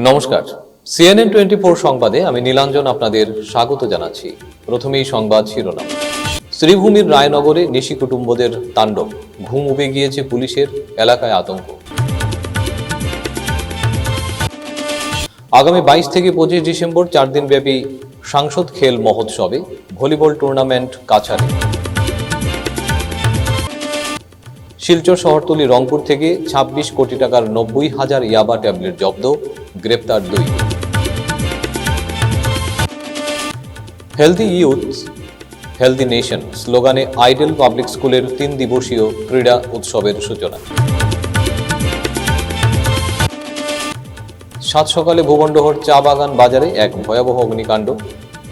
নমস্কার, CNN 24 সংবাদে আমি নীলাঞ্জন আপনাদের স্বাগত জানাচ্ছি। প্রথমেই সংবাদ শিরোনাম। শ্রীভূমির রায়নগরে নিশি কুটুম্বদের তাণ্ডব, ঘুম উবে গিয়েছে পুলিশের, এলাকায় আতঙ্ক। আগামী 22 থেকে 25 ডিসেম্বর 4 দিনব্যাপী সাংসদ খেল মহোৎসবে ভলিবল টুর্নামেন্ট কাছাড়ে। শিলচর শহরতলি রংপুর থেকে 26 কোটি টাকার 90,000 ইয়াবা ট্যাবলেট জব্দ, গ্রেপ্তার 2। হেলদি ইউথ হেলদি নেশন স্লোগানে আইডেল পাবলিক স্কুলের 3 দিবসীয় ক্রীড়া উৎসবের সূচনা। সাত সকালে ভুবনডোহর চা বাগান বাজারে এক ভয়াবহ অগ্নিকাণ্ড,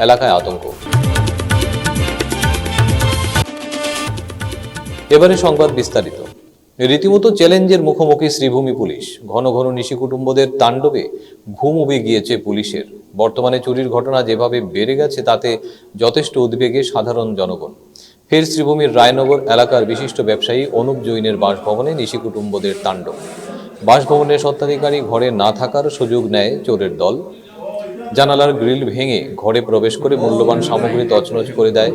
এলাকায় আতঙ্ক। এবারে সংবাদ বিস্তারিত। রীতিমতো চ্যালেঞ্জের মুখোমুখি শ্রীভূমি পুলিশ। ঘন ঘন নিশি কুটুম্বদের তাণ্ডবে ঘুম উবে গিয়েছে পুলিশের। বর্তমানে চুরির ঘটনা যেভাবে বেড়ে গেছে তাতে যথেষ্ট উদ্বেগে সাধারণ জনগণ। ফের শ্রীভূমির রায়নগর এলাকার বিশিষ্ট ব্যবসায়ী অনুপ জৈনের বাসভবনে নিশি কুটুম্বদের তাণ্ডব। বাসভবনের স্বত্বাধিকারী ঘরে না থাকার সুযোগ নেয় চোরের দল। জানালার গ্রিল ভেঙে ঘরে প্রবেশ করে মূল্যবান সামগ্রী তছনছ করে দেয়,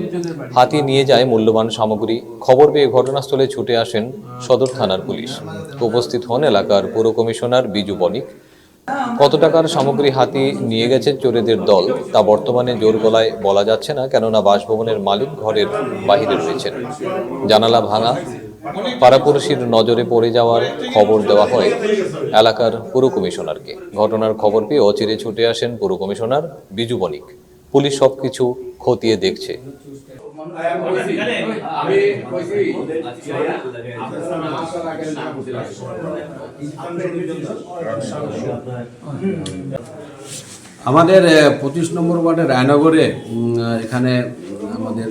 হাতি নিয়ে যায় মূল্যবান সামগ্রী। খবর পেয়ে ঘটনাস্থলে ছুটে আসেন সদর থানার পুলিশ। উপস্থিত হন এলাকার পৌর কমিশনার বিজু বণিক। কত টাকার সামগ্রী হাতি নিয়ে গেছে চোরেদের দল তা বর্তমানে জোর গলায় বলা যাচ্ছে না, কেননা বাসভবনের মালিক ঘরের বাহিরে রয়েছেন। জানালা ভাঙা, পাড়াপড়শির নজরে পড়ে যাওয়ার খবর দেওয়া হয় এলাকার পৌর কমিশনারকে। ঘটনার খবর পেয়ে অচিরে ছুটে আসেন পৌর কমিশনার বিজু বণিক। পুলিশ সবকিছু খতিয়ে দেখছে। আমাদের 25 নম্বর ওয়ার্ডের রায়নগরে এখানে আমাদের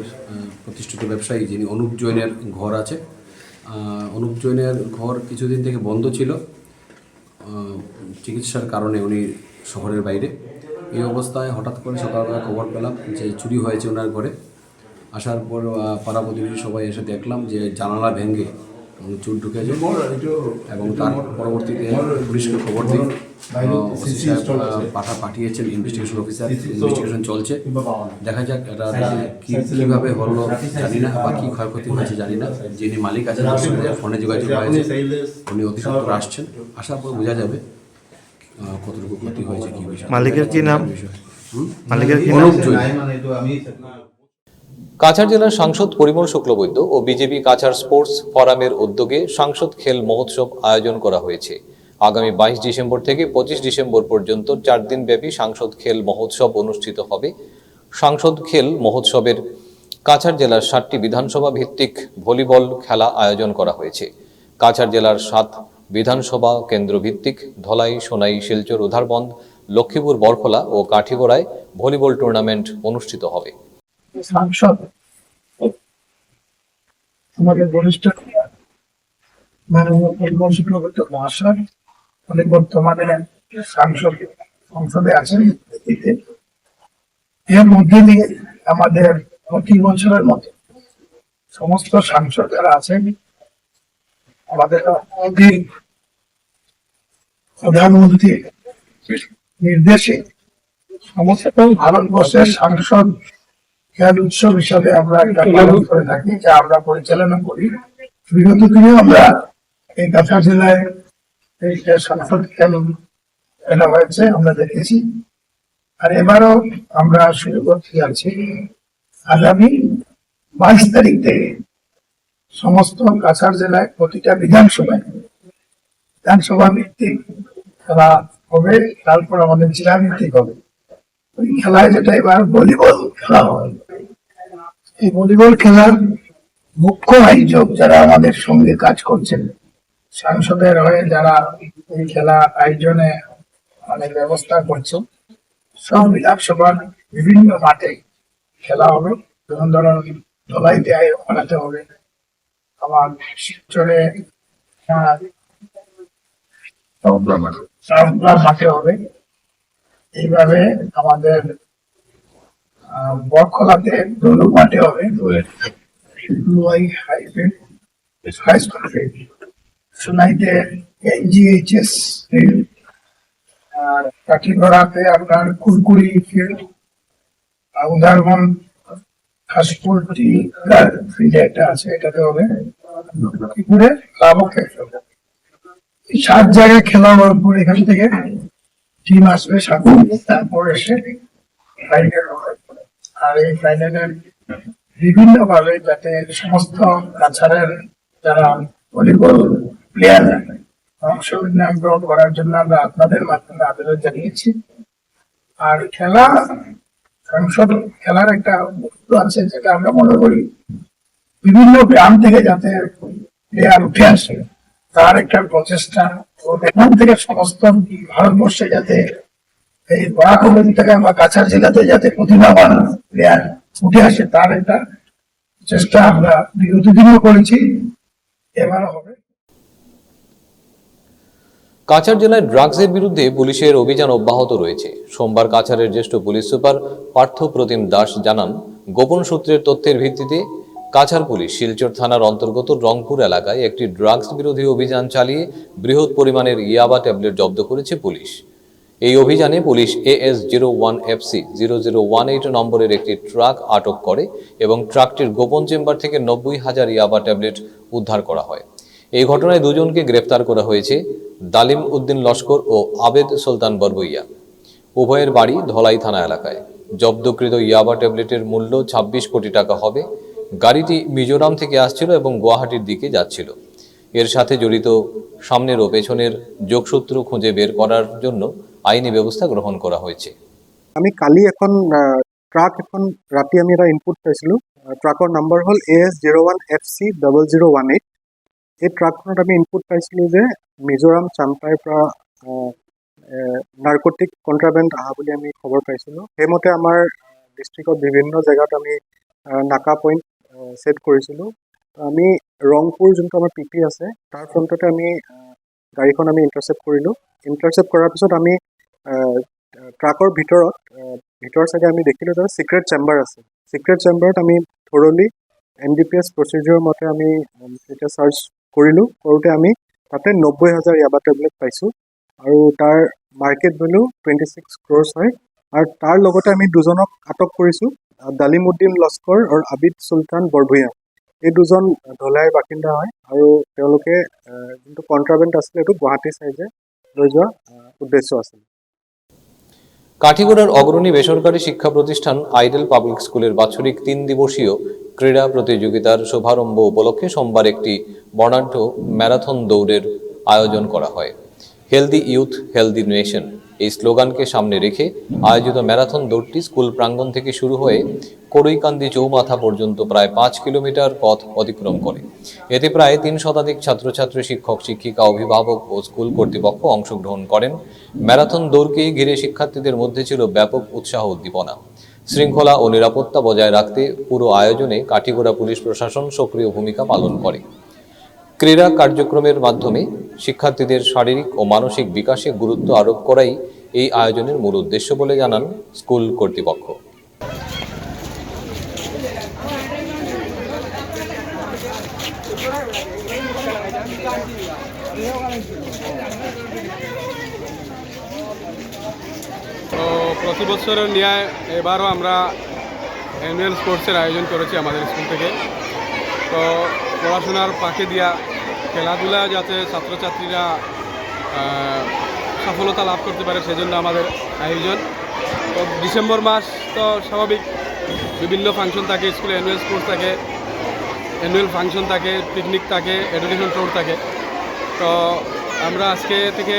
প্রতিষ্ঠিত ব্যবসায়ী যিনি অনুপ জৈনের ঘর আছে। অনুপ জৈনের ঘর কিছুদিন থেকে বন্ধ ছিল, চিকিৎসার কারণে উনি শহরের বাইরে। এই অবস্থায় হঠাৎ করে সকালবেলা খবর পেলাম যে চুরি হয়েছে ওনার ঘরে। আসার পর পাড়া প্রতিবেশী সবাই এসে দেখলাম যে জানালা ভেঙে চুর ঢুকেছে এবং তার পরবর্তীতে পুলিশকে খবর দিই। ওসি সাহেব পাঠিয়েছেন ইনভেস্টিগেশন অফিসার, ইনভেস্টিগেশন চলছে। দেখা যাক এটা কীভাবে হলো জানি না, বা কী ক্ষয়ক্ষতি হয়েছে জানি না। যিনি মালিক আছেন তার সঙ্গে ফোনে যোগাযোগ হয়েছে, উনি অধিদপ্তর আসছেন, আসার পর বোঝা যাবে কতটুকু ক্ষতি হয়েছে, কী বিষয়। মালিকের কি নাম? মালিকের কি অনুপ জৈন। কাছাড় জেলার সাংসদ পরিমল শুক্লবৈদ্য ও বিজেপি কাছাড় স্পোর্টস ফোরামের উদ্যোগে সাংসদ খেল মহোৎসব আয়োজন করা হয়েছে। আগামী 22 ডিসেম্বর থেকে 25 ডিসেম্বর পর্যন্ত 4 দিন ব্যাপী সাংসদ খেল মহোৎসব অনুষ্ঠিত হবে। সাংসদ খেল মহোৎসবের কাছাড় জেলার 7টি বিধানসভা ভিত্তিক ভলিবল খেলা আয়োজন করা হয়েছে। কাছাড় জেলার 7 বিধানসভা কেন্দ্র ভিত্তিক ধলাই, সোনাই, শিলচর, উধারবন্দ, লক্ষ্মীপুর, বরখলা ও কাঠিগড়ায় ভলিবল টুর্নামেন্ট অনুষ্ঠিত হবে। সাংসদ আমাদের বরিষ্ঠ মাননীয় পরিমল শুক্লবৈদ্য মহাশয় উনি বর্তমানে সংসদে আছেন। এর মধ্যে দিয়ে আমাদের প্রতি বছরের মতো সমস্ত সাংসদ যারা আছেন আমাদের প্রধানমন্ত্রী নির্দেশে সমস্ত ভারতবর্ষের সাংসদ খেল উৎসব হিসাবে আমরা এটা পালন করে থাকি, যা আমরা পরিচালনা করি। বিগত দিনে আমরা এই কাছাড় জেলায় এই সাংসদ খেল খেলা হয়েছে, আমরা দেখেছি। আর এবারও আমরা শুরু করতে যাচ্ছি আগামী 22 তারিখ থেকে সমস্ত কাছাড় জেলায় প্রতিটা বিধানসভা ভিত্তিক খেলা হবে। তারপর আমাদের জেলা ভিত্তিক হবে। ওই খেলায় যেটা এবার ভলিবল খেলা হয়, এই ভলিবল খেলার মুখ্য আয়োজক যারা আমাদের সঙ্গে কাজ করছেন, সাংসদের হয়ে যারা এই খেলা আয়োজনে অনেক ব্যবস্থা করছেন, সব বিধানসভার বিভিন্ন মাঠে খেলা হবে। যেমন ধরুন ধলাইতে বানাতে হবে, আমার শিলচরে মাঠে হবে। এইভাবে আমাদের বরখলাতে দলু মাঠে হবে, সোনাইতে এনজিএইচএস ফিল্ড, আর কাঠিগড়াতে আপনার কুরকুরি ফিল্ড, উদাহরণ খাসপুর টি ফিল্ড একটা আছে, এটাতে হবে লক্ষ্মীপুরে লাভকে খেলবে। এই 7 জায়গায় খেলা হওয়ার পর এখান থেকে টিম আসবে 7 দিন, তারপর এসে ফাইনাল হবে। আর এই ফাইনালের বিভিন্ন ভাবে যাতে সমস্ত কাছাড়ের যারা ভলিবল প্লেয়ার অংশগ্রহণ করার জন্য আমরা আপনাদের মাধ্যমে আবেদন জানিয়েছি। আর সংসদ খেলার একটা গুরুত্ব আছে, যেটা আমরা মনে করি বিভিন্ন গ্রাম থেকে যাতে প্লেয়ার উঠে আসে তার একটা প্রচেষ্টা, এবং এখান থেকে সমস্ত ভারতবর্ষে যাতে এই বরাকবন্দি থেকে বা কাছাড় জেলাতে যাতে প্রতিভাবান প্লেয়ার উঠে আসে তার একটা চেষ্টা আমরা বিগত দিনেও করেছি, এবারও হবে। কাছাড় জেলায় ড্রাগসের বিরুদ্ধে পুলিশের অভিযান অব্যাহত রয়েছে। সোমবার কাছাড়ের জ্যেষ্ঠ পুলিশ সুপার পার্থ প্রতিম দাস জানান, গোপন সূত্রের তথ্যের ভিত্তিতে কাছাড় পুলিশ শিলচর থানার অন্তর্গত রংপুর এলাকায় একটি ড্রাগস বিরোধী অভিযান চালিয়ে বৃহৎ পরিমাণের ইয়াবা ট্যাবলেট জব্দ করেছে পুলিশ। এই অভিযানে পুলিশ AS01FC0018 নম্বরের একটি ট্রাক আটক করে এবং ট্রাকটির গোপন চেম্বার থেকে 90,000 ইয়াবা ট্যাবলেট উদ্ধার করা হয়। এই ঘটনায় দুজনকে গ্রেফতার করা হয়েছে, দালিম উদ্দিন লস্কর ও আবেদ সুলতান বরবইয়া। উভয়ের বাড়ি ধলাই থানা এলাকায়। জব্দকৃত ইয়াবা ট্যাবলেটের মূল্য 26 কোটি টাকা হবে। গাড়িটি মিজোরাম থেকে আসছিল এবং গুয়াহাটির দিকে যাচ্ছিল। এর সাথে জড়িত সামনের ও পেছনের যোগসূত্র খুঁজে বের করার জন্য আইনি ব্যবস্থা গ্রহণ করা হয়েছে। আমি কালি এখন ট্রাক এখন ৰাতি আমি এটা ইনপুট পাইছিলোঁ। ট্ৰাকৰ নাম্বাৰ হ'ল AS01FC0018। এই ট্ৰাকখনত আমি ইনপুট পাইছিলোঁ যে মিজোৰাম চাম্পাইৰ পৰা নাৰ্কটিক কণ্ট্ৰাবেণ্ড অহা বুলি আমি খবৰ পাইছিলোঁ। সেইমতে আমাৰ ডিষ্ট্ৰিক্টত বিভিন্ন জেগাত আমি নাকা পইণ্ট ছেট কৰিছিলোঁ। আমি ৰংপুৰ যোনটো আমাৰ PP আছে তাৰ ফ্ৰণ্টতে আমি গাড়ীখন আমি ইণ্টাৰচেপ্ট কৰিলোঁ। ইণ্টাৰচেপ্ট কৰাৰ পিছত আমি ট্ৰাকৰ ভিতৰ চাইডে আমি দেখিলোঁ যে চিক্ৰেট চেম্বাৰ আছে। চিক্ৰেট চেম্বাৰত আমি থৰলি NDPS প্ৰচিডিউৰ মতে আমি যেতিয়া চাৰ্চ কৰিলোঁ, কৰোঁতে আমি তাতে 90,000 ইয়াবা টেবলেট পাইছোঁ আৰু তাৰ মাৰ্কেট ভেলু 26 crores হয়। আৰু তাৰ লগতে আমি দুজনক আটক কৰিছোঁ, দালিমুদ্দিন লস্কৰ আৰু আবিদ সুলতান বৰভূঞা। এই দুজন ধলাইৰ বাসিন্দা হয় আৰু তেওঁলোকে যোনটো কণ্ট্ৰাবেণ্ড আছিলে এইটো গুৱাহাটী চাইডে লৈ যোৱা উদ্দেশ্য আছিল। কাঠিগড়ার অগ্রণী বেসরকারি শিক্ষা প্রতিষ্ঠান আইডেল পাবলিক স্কুলের বাৎসরিক 3 দিবসীয় ক্রীড়া প্রতিযোগিতার শুভারম্ভ উপলক্ষে সোমবার একটি বর্ণাঢ্য ম্যারাথন দৌড়ের আয়োজন করা হয়। হেলদি ইউথ হেলদি নেশন এই স্লোগানকে সামনে রেখে আয়োজিত ম্যারাথন দৌড়টি স্কুল প্রাঙ্গণ থেকে শুরু হয়ে করইকান্দি চৌমাথা পর্যন্ত প্রায় 5 কিলোমিটার পথ অতিক্রম করে। এতে প্রায় 3 শতাধিক ছাত্রছাত্রী, শিক্ষক শিক্ষিকা, অভিভাবক ও স্কুল কর্তৃপক্ষ অংশগ্রহণ করেন। ম্যারাথন দৌড়কে ঘিরে শিক্ষার্থীদের মধ্যে ছিল ব্যাপক উৎসাহ উদ্দীপনা। শৃঙ্খলা ও নিরাপত্তা বজায় রাখতে পুরো আয়োজনে কাঠিগড়া পুলিশ প্রশাসন সক্রিয় ভূমিকা পালন করে। ক্রীড়া কার্যক্রমের মাধ্যমে শিক্ষার্থীদের শারীরিক ও মানসিক বিকাশে গুরুত্ব আরোপ করাই এই আয়োজনের মূল উদ্দেশ্য বলে জানান স্কুল কর্তৃপক্ষ। তো প্রতি বছরের ন্যায় এবারও আমরা অ্যানুয়াল স্পোর্টসের আয়োজন করেছি আমাদের স্কুল থেকে। তো পড়াশোনার পাকে দিয়া খেলাধুলা যাতে ছাত্রছাত্রীরা সফলতা লাভ করতে পারে সেজন্য আমাদের আয়োজন। তো ডিসেম্বর মাস তো স্বাভাবিক বিভিন্ন ফাংশন থাকে, স্কুলে অ্যানুয়াল স্পোর্টস থাকে, অ্যানুয়াল ফাংশন থাকে, পিকনিক থাকে, এডুকেশন ট্যুর থাকে। তো আমরা আজকে থেকে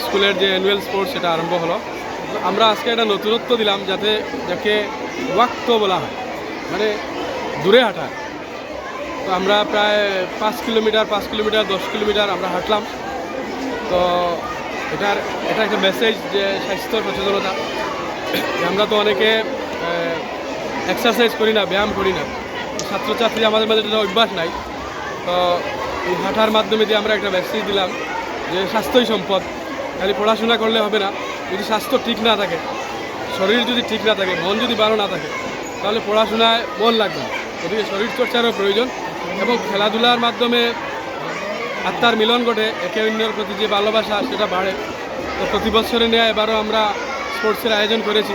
স্কুলের যে অ্যানুয়াল স্পোর্টস সেটা আরম্ভ হলো। আমরা আজকে একটা নতুনত্ব দিলাম যাকে ওয়াক্ত বলা হয়, মানে দূরে হাঁটা। তো আমরা প্রায় 5 কিলোমিটার 10 কিলোমিটার আমরা হাঁটলাম। তো এটা একটা মেসেজ যে স্বাস্থ্য সচেতনতা। আমরা তো অনেকে এক্সারসাইজ করি না, ব্যায়াম করি না, ছাত্রছাত্রী আমাদের মধ্যে এটা অভ্যাস নাই। তো এই হাঁটার মাধ্যমে দিয়ে আমরা একটা মেসেজ দিলাম যে স্বাস্থ্যই সম্পদ, খালি পড়াশোনা করলে হবে না। যদি স্বাস্থ্য ঠিক না থাকে, শরীর যদি ঠিক না থাকে, মন যদি ভালো না থাকে, তাহলে পড়াশোনায় মন লাগবে না। গতিকে শরীর চর্চারও প্রয়োজন এবং খেলাধুলার মাধ্যমে আত্মার মিলন ঘটে, একে অন্যের প্রতি যে ভালোবাসা সেটা বাড়ে। তো প্রতি বছরে নেওয়া এবারও আমরা স্পোর্টসের আয়োজন করেছি।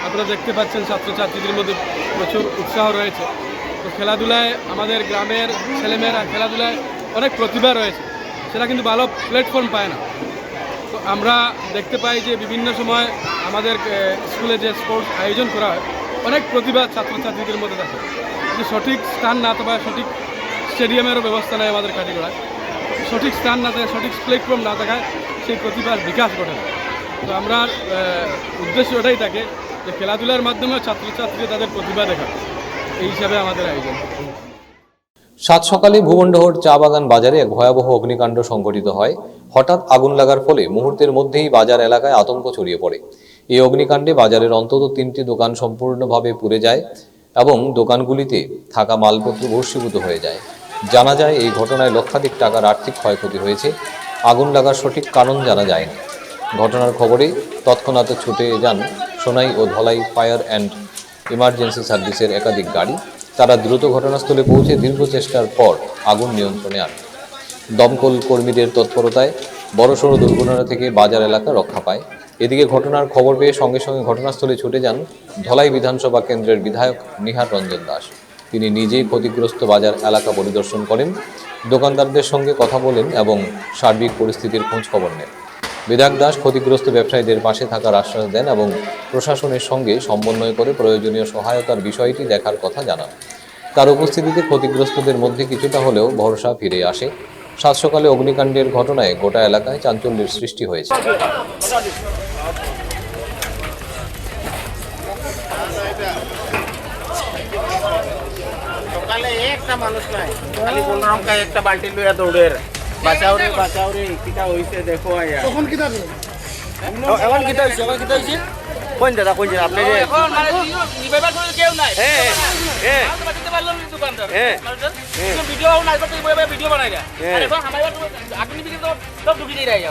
আপনারা দেখতে পাচ্ছেন ছাত্রছাত্রীদের মধ্যে প্রচুর উৎসাহ রয়েছে। তো খেলাধুলায় আমাদের গ্রামের ছেলেমেয়েরা খেলাধুলায় অনেক প্রতিভা রয়েছে, সেটা কিন্তু ভালো প্ল্যাটফর্ম পায় না। তো আমরা দেখতে পাই যে বিভিন্ন সময় আমাদের স্কুলে যে স্পোর্টস আয়োজন করা হয়, অনেক প্রতিভা ছাত্রছাত্রীদের মধ্যে থাকে, কিন্তু সঠিক স্থান না থাকায়, সঠিক স্টেডিয়ামেরও ব্যবস্থা নেই আমাদের কাটিগড়ায়, সঠিক স্থান না থাকে, সঠিক প্ল্যাটফর্ম না থাকায় সেই প্রতিভার বিকাশ ঘটে না। তো আমরা উদ্দেশ্য ওটাই থাকে যে খেলাধুলার মাধ্যমে ছাত্রছাত্রীরা তাদের প্রতিভা দেখাবে, এই হিসাবে আমাদের আয়োজন। সাত সকালে ভুবনডহর চা বাগান বাজারে এক ভয়াবহ অগ্নিকাণ্ড সংঘটিত হয়। হঠাৎ আগুন লাগার ফলে মুহূর্তের মধ্যেই বাজার এলাকায় আতঙ্ক ছড়িয়ে পড়ে। এই অগ্নিকাণ্ডে বাজারের অন্তত 3টি দোকান সম্পূর্ণভাবে পুড়ে যায় এবং দোকানগুলিতে থাকা মালপত্র ভস্মীভূত হয়ে যায়। জানা যায় এই ঘটনায় লক্ষাধিক টাকার আর্থিক ক্ষয়ক্ষতি হয়েছে। আগুন লাগার সঠিক কারণ জানা যায়নি। ঘটনার খবরে তৎক্ষণাৎ ছুটে যান সোনাই ও ধলাই ফায়ার অ্যান্ড ইমার্জেন্সি সার্ভিসের একাধিক গাড়ি। তারা দ্রুত ঘটনাস্থলে পৌঁছে দীর্ঘ চেষ্টার পর আগুন নিয়ন্ত্রণে আনে। দমকল কর্মীদের তৎপরতায় বড়সড় দুর্ঘটনা থেকে বাজার এলাকা রক্ষা পায়। এদিকে ঘটনার খবর পেয়ে সঙ্গে সঙ্গে ঘটনাস্থলে ছুটে যান ধলাই বিধানসভা কেন্দ্রের বিধায়ক নিহার রঞ্জন দাস। তিনি নিজেই ক্ষতিগ্রস্ত বাজার এলাকা পরিদর্শন করেন, দোকানদারদের সঙ্গে কথা বলেন এবং সার্বিক পরিস্থিতির খোঁজ খবর নেন। বিধায়ক দাস ক্ষতিগ্রস্ত ব্যবসায়ীদের পাশে থাকার আশ্বাস দেন এবং প্রশাসনের সঙ্গে সমন্বয় করে প্রয়োজনীয় সহায়তার বিষয়টি দেখার কথা জানান। তার উপস্থিতিতে ক্ষতিগ্রস্তদের মধ্যে কিছুটা হলেও ভরসা ফিরে আসে। সাত সকালে অগ্নিকাণ্ডের ঘটনায় গোটা এলাকায় চাঞ্চল্যের সৃষ্টি হয়েছে। সকালে একটা মানুষ নাই, খালি বলরাম কা একটা বালতি লইয়া দৌড়ের বাঁচাও রে কিটা হইছে দেখো আয়া তখন কিটা এখন কিটা হইছে কোন দাদা আপনি যে এখন মানে নিবেবার কোনো কেউ নাই আমি বাঁচাতে পারলাম না দোকানদার ভিডিও নাই করতে ভিডিও বানাই না আর এখন আমার আগুন নিবি তো সব ঢুকে দিয়ে যায়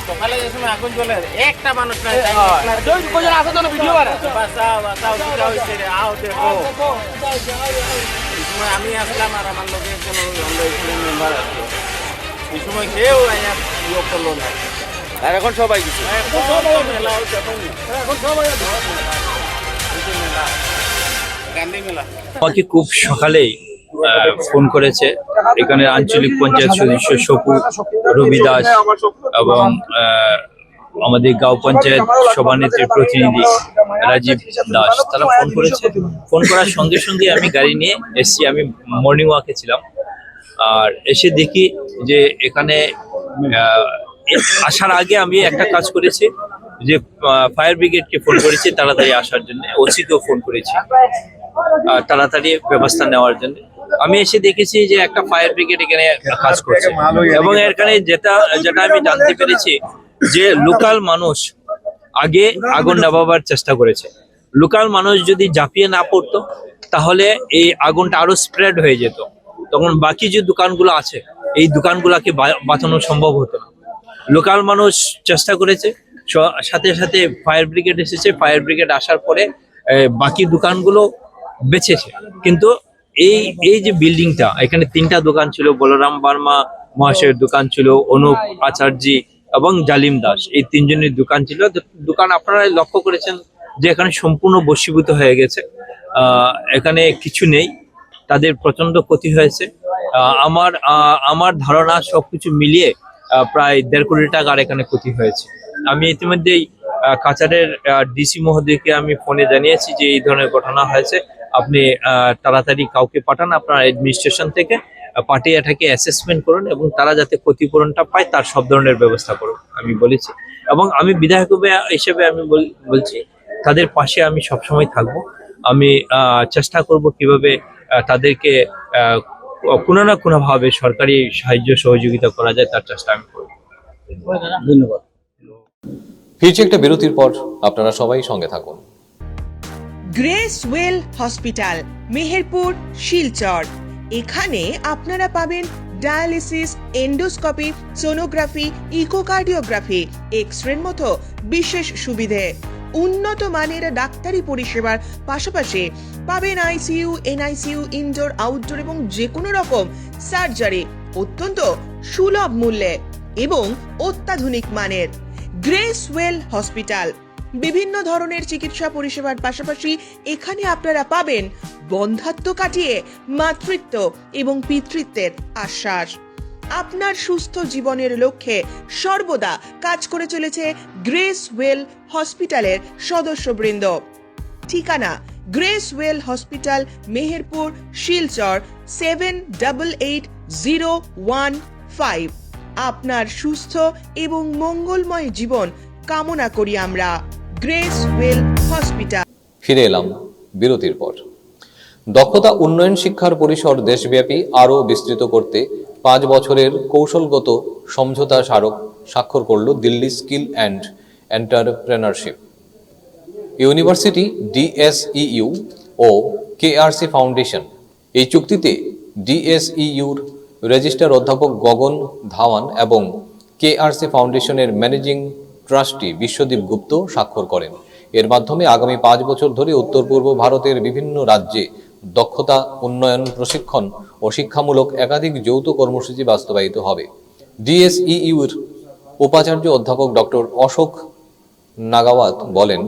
সকালে যে সময় আগুন জ্বলে একটা মানুষ নাই দুই কোজন আছে তো ভিডিও বাঁচাও কিটা হইছে রে আও দেখো এই সময় আমি আসলাম আর আমার লোকে কোনো মেম্বার আছে এই সময় কেউ আয়া ইয়ে করলো না আর এখন সবাই কিছু মেলা এখন সবাই গান্ধী মেলা আমাকে খুব সকালেই ফোন করেছে এখানে আঞ্চলিক পঞ্চায়েত সদস্য সপু রবি দাস এবং আমাদের গাঁও পঞ্চায়েত সভানেত্রীর প্রতিনিধি রাজীব দাস, তারা ফোন করেছে। ফোন করার সঙ্গে সঙ্গে আমি গাড়ি নিয়ে এসছি। আমি মর্নিং ওয়াকে ছিলাম, আর এসে দেখি যে এখানে আসার আগে আমি একটা কাজ করেছি যে ফায়ার ব্রিগেডকে ফোন করেছি তাড়াতাড়ি আসার জন্য, ওসিকেও ফোন করেছি তাড়াতাড়ি ব্যবস্থা নেওয়ার জন্য। আমি এসে দেখেছি যে একটা ফায়ার ব্রিগেড এখানে কাজ করছে এবং এখানে যেটা আমি জানতে পেরেছি যে লোকাল মানুষ আগে আগুন নেভাবার চেষ্টা করেছে। লোকাল মানুষ যদি ঝাঁপিয়ে না পড়তো তাহলে এই আগুনটা আরো স্প্রেড হয়ে যেত, তখন বাকি যে দোকানগুলো আছে এই দোকানগুলোকে বাঁচানো সম্ভব হতো না। লোকাল মানুষ চেষ্টা করেছে, সাথে সাথে ফায়ার ব্রিগেড এসেছে। ফায়ার ব্রিগেড আসার পরে বাকি দোকানগুলো বেঁচেছে। কিন্তু এই যে বিল্ডিংটা, এখানে 3টা দোকান ছিল, বলরাম বার্মা মহাশয়ের দোকান ছিল, অনুপ আচার্যি এবং জালিম দাস, এই 3জনের দোকান ছিল। দোকান আপনারা লক্ষ্য করেছেন যে এখানে সম্পূর্ণ বশীভূত হয়ে গেছে, এখানে কিছু নেই, তাদের প্রচন্ড ক্ষতি হয়েছে। আমার ধারণা সবকিছু মিলিয়ে প্রায় 1.5 কোটি টাকার এখানে ক্ষতি হয়েছে। আমি ইতিমধ্যেই কাছাড়ের ডিসি মহোদয়কে আমি ফোনে জানিয়েছি যে এই ধরনের ঘটনা হয়েছে, আপনি তাড়াতাড়ি কাউকে পাঠান আপনার অ্যাডমিনিস্ট্রেশন থেকে, পাঠিয়ে এটাকে অ্যাসেসমেন্ট করুন এবং তারা যাতে ক্ষতিপূরণটা পায় তার সব ধরনের ব্যবস্থা করুন আমি বলেছি। এবং আমি বিধায়ক হিসেবে আমি বলছি তাদের পাশে আমি সবসময় থাকবো। আমি চেষ্টা করব কিভাবে তাদেরকে কোনো না কোনোভাবে সরকারি সাহায্য সহযোগিতা করা যায় তার চেষ্টা আমি করব। ধন্যবাদ। ফিরছি একটা বিরতির পর, আপনারা সবাই সঙ্গে থাকুন। Grace well hospital, Meherpur, Silchar. এখানে আপনারা পাবেন ডায়ালিসিস, এন্ডোস্কোপি, সোনোগ্রাফি, ইকোকার্ডিওগ্রাফি, এক্স-রের মতো বিশেষ সুবিধে। উন্নত মানের ডাক্তারি পরিষেবার পাশাপাশি পাবেন আইসিইউ, এনআইসিইউ, ইনডোর, আউটডোর এবং যে কোনো রকম সার্জারি অত্যন্ত সুলভ মূল্যে এবং অত্যাধুনিক মানের। গ্রেস ওয়েল হসপিটাল বিভিন্ন ধরনের চিকিৎসা পরিষেবার পাশাপাশি এখানে আপনারা পাবেন বন্ধ্যাত্ব কাটিয়ে মাতৃত্ব এবং পিতৃত্বের আশ্বাস। আপনার সুস্থ জীবনের লক্ষ্যে সর্বদা কাজ করে চলেছে গ্রেস ওয়েল হসপিটালের সদস্যবৃন্দ। ঠিকানা grace well hospital, Meherpur, Silchar 788015। আপনার সুস্থ এবং মঙ্গলময় জীবন কামনা করি আমরা। Grace well hospital. ফিরে এলাম বিরতির পর। দক্ষতা উন্নয়ন শিক্ষার পরিসর দেশব্যাপী আরও বিস্তৃত করতে 5 বছরের কৌশলগত সমঝোতা স্মারক স্বাক্ষর করল Delhi skill and entrepreneurship university, DSEU ও কেআরসি ফাউন্ডেশন। এই চুক্তিতে ডিএসইইউর রেজিস্ট্রার অধ্যাপক গগন ধাওয়ান এবং কেআরসি ফাউন্ডেশনের ম্যানেজিং ট্রাস্টি বিশ্বদীপ গুপ্ত স্বাক্ষর করেন। এর মাধ্যমে আগামী 5 বছর ধরে উত্তর পূর্ব ভারতের বিভিন্ন রাজ্যে দক্ষতা উন্নয়ন, প্রশিক্ষণ ও শিক্ষামূলক একাধিক যৌথ কর্মসূচি বাস্তবায়িত হবে। ডিএসইইউর উপাচার্য অধ্যাপক ডক্টর অশোক নাগাওয়াত বলেন,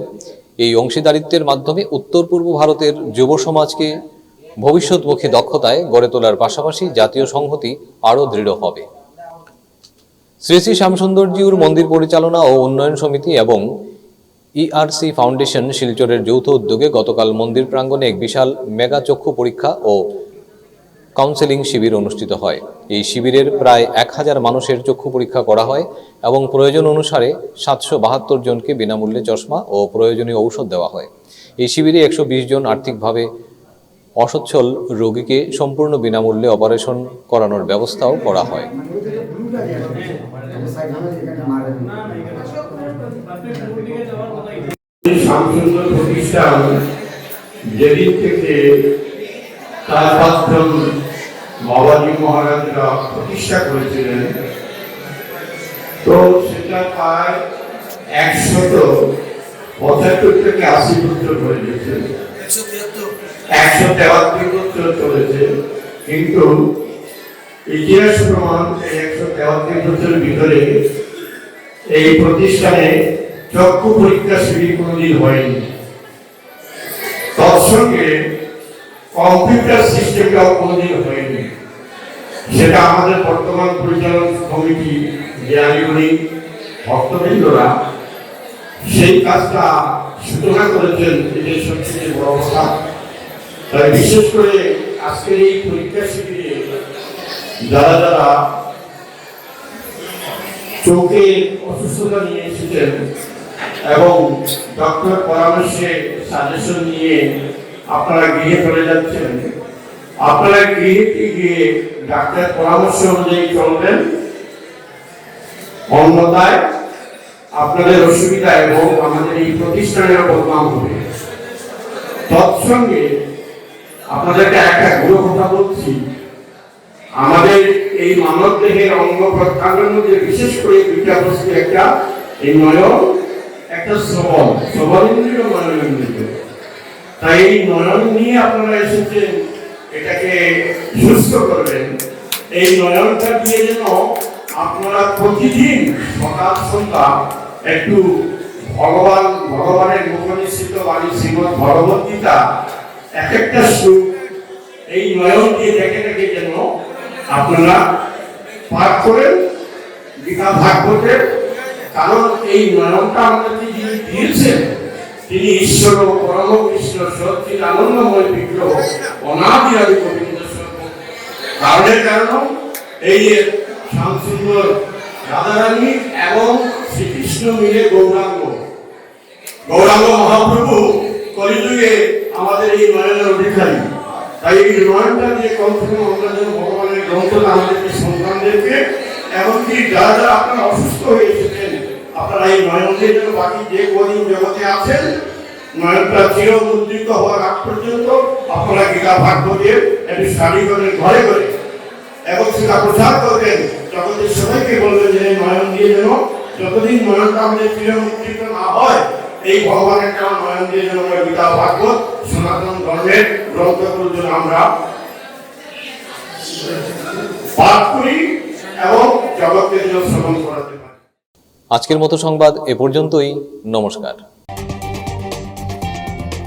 এই অংশীদারিত্বের মাধ্যমে উত্তর পূর্ব ভারতের যুব সমাজকে ভবিষ্যৎমুখী দক্ষতায় গড়ে তোলার পাশাপাশি জাতীয় সংহতি আরও দৃঢ় হবে। শ্রী শ্রী শ্যামসুন্দরজিউর মন্দির পরিচালনা ও উন্নয়ন সমিতি এবং ইআরসি ফাউন্ডেশন শিলচরের যৌথ উদ্যোগে গতকাল মন্দির প্রাঙ্গণে এক বিশাল মেগা চক্ষু পরীক্ষা ও কাউন্সেলিং শিবির অনুষ্ঠিত হয়। এই শিবিরের প্রায় 1000 মানুষের চক্ষু পরীক্ষা করা হয় এবং প্রয়োজন অনুসারে 772 জনকে বিনামূল্যে চশমা ও প্রয়োজনীয় ঔষধ দেওয়া হয়। এই শিবিরে 120 জন আর্থিকভাবে অসচ্ছল রোগীকে সম্পূর্ণ বিনামূল্যে অপারেশন করানোর ব্যবস্থাও করা হয়। শ্যামসুন্দর প্রতিষ্ঠান যেদিন থেকে তার পাঁচজন বাবাজি মহারাজরা প্রতিষ্ঠা করেছিলেন, তো সেটা প্রায় 175 থেকে 80 বছর হয়ে গেছে, 173 বছর চলেছে। কিন্তু ইতিহাস প্রমাণ এই 173 বছরের ভিতরে এই প্রতিষ্ঠানে চক্ষু পরীক্ষা শিবির কোনোদিন হয়নি। তৎসঙ্গে কম্পিউটার সিস্টেমটাও কোনোদিন হয়নি। সেটা আমাদের বর্তমান পরিচালন কমিটি জ্ঞানীগুণী ভক্তবৃন্দরা সেই কাজটা সূচনা করেছেন, এটাই সবচেয়ে বড় কথা। তাই বিশেষ করে আজকের এই পরীক্ষা শিবিরে যারা যারা চোখে অসুস্থতা নিয়ে এসেছেন এবং ডক্টর পরামর্শে সাজেশন নিয়ে আপনারা গৃহে চলে যাচ্ছেন, আপনারা গৃহে গিয়ে ডাক্তার পরামর্শ অনুযায়ী চলবেন, অন্যথায় আপনাদের অসুবিধা এবং আমাদের এই প্রতিষ্ঠানের বদনাম হবে। তৎসঙ্গে আপনাদেরকে একটা গুরু কথা বলছি, আমাদের এই মানব দেহের অঙ্গ প্রত্যঙ্গের মধ্যে বিশেষ করে দুইটা বস্তু, একটা এই নয়ন, একটা শ্রবণ ইন্দ্রিয়, নয়ন ইন্দ্রিয়। তাই এই নয়ন নিয়ে আপনারা এসেছেন, এটাকে সুস্থ করবেন। এই নয়নটা দিয়ে যেন আপনারা প্রতিদিন সকাল সন্ধ্যা একটু ভগবানের মুখনিসৃত বাণী শ্রীমৎ ভগবত গীতা এক একটা শ্লোক এই নয়ন দিয়ে দেখে দেখে যেন আপনারা পাঠ করেন, গীতা ভাগবতের। কারণ এই নয়নটা আমাদেরকে যিনি দিয়েছেন তিনি ঈশ্বর পরম কৃষ্ণ সচ্চিদ আনন্দময় বিগ্রহ অনাদি আদি গোবিন্দ কারণের কারণ এই শ্যামসুন্দর রাধারানী এবং শ্রীকৃষ্ণ মিলে গৌরাঙ্গ মহাপ্রভু কলিযুগে আমাদের এই নয়নের অধিকারী। তাই এই নয়নটা দিয়ে কখনো আমরা যেন ভগবানের গ্রন্থটা আমাদেরকে সন্তানদেরকে, এমনকি যারা যারা আপনারা অসুস্থ হয়ে এসেছেন, আপনারা এই নয়ন দিয়ে যেন বাকি যে কদিন জগতে আছেন, নয়নটা চিরমুদ্রিত হওয়ার আগ পর্যন্ত আপনারা গীতা ভাগবতের একটি স্টাডি করেন ঘরে ঘরে এবং সেটা প্রচার করবেন, জগতের সবাইকে বলবেন যে নয়ন দিয়ে যেন যতদিন নয়নটা আমাদের চিরমুদ্রিত না হয় এই ভগবানের নাম নয়ন দিয়ে যেন আমরা গীতা ভাগবত সনাতন ধর্মের গ্রন্থগুলো যেন আমরা পাঠ করি এবং জগৎকে যেন শ্রবণ করাতে পারি। আজকের মতো সংবাদ এ পর্যন্তই। নমস্কার।